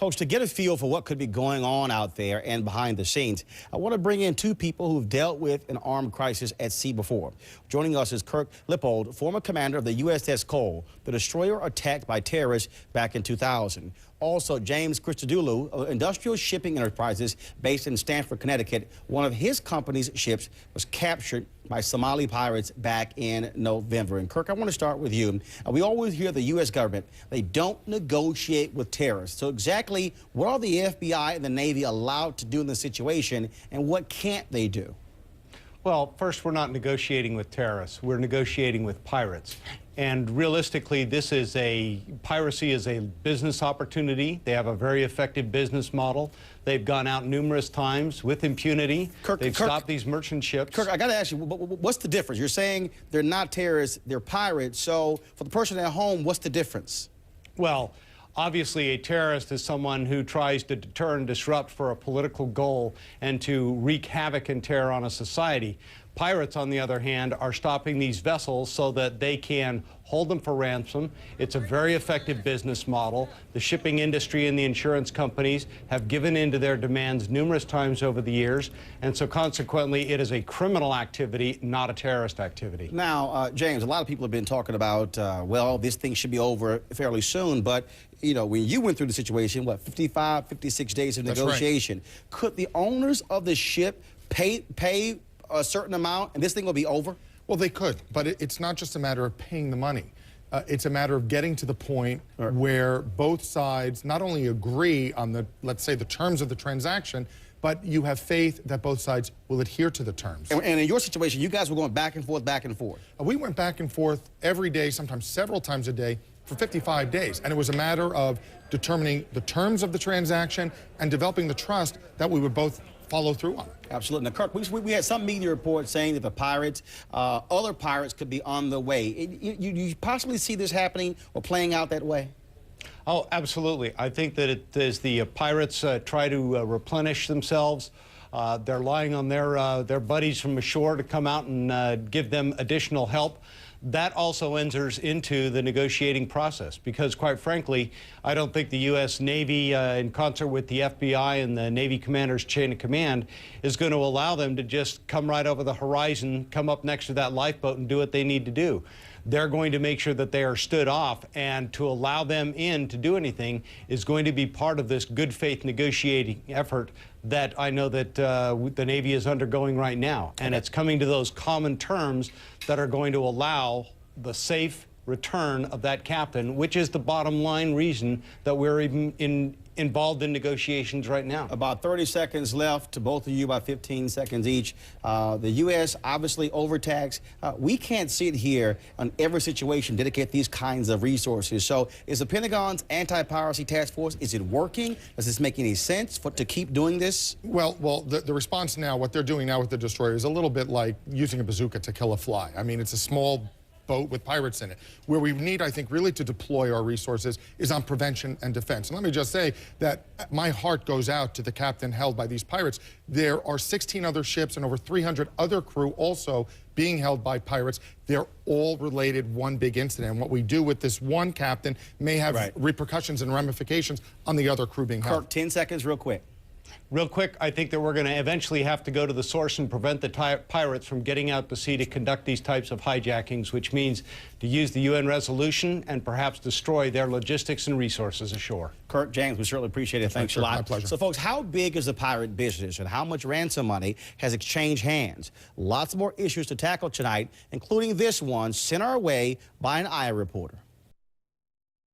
Folks, to get a feel for what could be going on out there and behind the scenes, I want to bring in two people who've dealt with an armed crisis at sea before. Joining us is Kirk Lippold, former commander of the USS Cole, the destroyer attacked by terrorists back in 2000. Also, James Christodoulou of Industrial Shipping Enterprises based in Stamford, Connecticut. One of his company's ships was captured by Somali pirates back in November. And Kirk, I want to start with you. We always hear the U.S. government, they don't negotiate with terrorists. So exactly what are the FBI and the Navy allowed to do in this situation, and what can't they do? Well, first, we're not negotiating with terrorists. We're negotiating with pirates. And realistically, piracy is a business opportunity. They have a very effective business model. They've gone out numerous times with impunity. They've stopped these merchant ships. Kirk, I got to ask you, what's the difference? You're saying they're not terrorists, they're pirates. So for the person at home, what's the difference? Well, obviously, a terrorist is someone who tries to deter and disrupt for a political goal and to wreak havoc and terror on a society. Pirates, on the other hand, are stopping these vessels so that they can hold them for ransom. It's a very effective business model. The shipping industry and the insurance companies have given in to their demands numerous times over the years, and so consequently it is a criminal activity, not a terrorist activity. Now, James, a lot of people have been talking about, well, this thing should be over fairly soon, but you know, when you went through the situation, what, 55, 56 days of negotiation, right. Could the owners of the ship pay a certain amount and this thing will be over? Well, they could, but it's not just a matter of paying the money. It's a matter of getting to the point where both sides not only agree on the, let's say, the terms of the transaction, but you have faith that both sides will adhere to the terms. And in your situation, you guys were going back and forth, back and forth. We went back and forth every day, sometimes several times a day, for 55 days. And it was a matter of determining the terms of the transaction and developing the trust that we would both follow through on. Absolutely. Now, Kirk, we had some media reports saying that the pirates, other pirates could be on the way. You possibly see this happening or playing out that way? Oh, absolutely. I think that as the pirates try to replenish themselves, they're relying on their buddies from ashore to come out and give them additional help. That also enters into the negotiating process because, quite frankly, I don't think the U.S. Navy, in concert with the FBI and the Navy commander's chain of command, is going to allow them to just come right over the horizon, come up next to that lifeboat and do what they need to do. They're going to make sure that they are stood off, and to allow them in to do anything is going to be part of this good faith negotiating effort that I know that the Navy is undergoing right now. And it's coming to those common terms that are going to allow the safe return of that captain, which is the bottom line reason that we're even involved in negotiations right now. About 30 seconds left to both of you, about 15 seconds each. The U.S. obviously overtaxed. We can't sit here on every situation dedicate these kinds of resources. So is the Pentagon's anti-piracy task force, is it working? Does this make any sense to keep doing this? Well, the response now, what they're doing now with the destroyer is a little bit like using a bazooka to kill a fly. I mean, it's a small boat with pirates in it. Where we need, I think, really to deploy our resources is on prevention and defense. And let me just say that my heart goes out to the captain held by these pirates. There are 16 other ships and over 300 other crew also being held by pirates. They're all related one big incident. And what we do with this one captain may have repercussions and ramifications on the other crew being held. Kirk, 10 seconds real quick. Real quick, I think that we're going to eventually have to go to the source and prevent the pirates from getting out to sea to conduct these types of hijackings, which means to use the UN resolution and perhaps destroy their logistics and resources ashore. Kirk, James, we certainly appreciate it. Thanks a lot. My pleasure. So, folks, how big is the pirate business and how much ransom money has exchanged hands? Lots more issues to tackle tonight, including this one sent our way by an I reporter.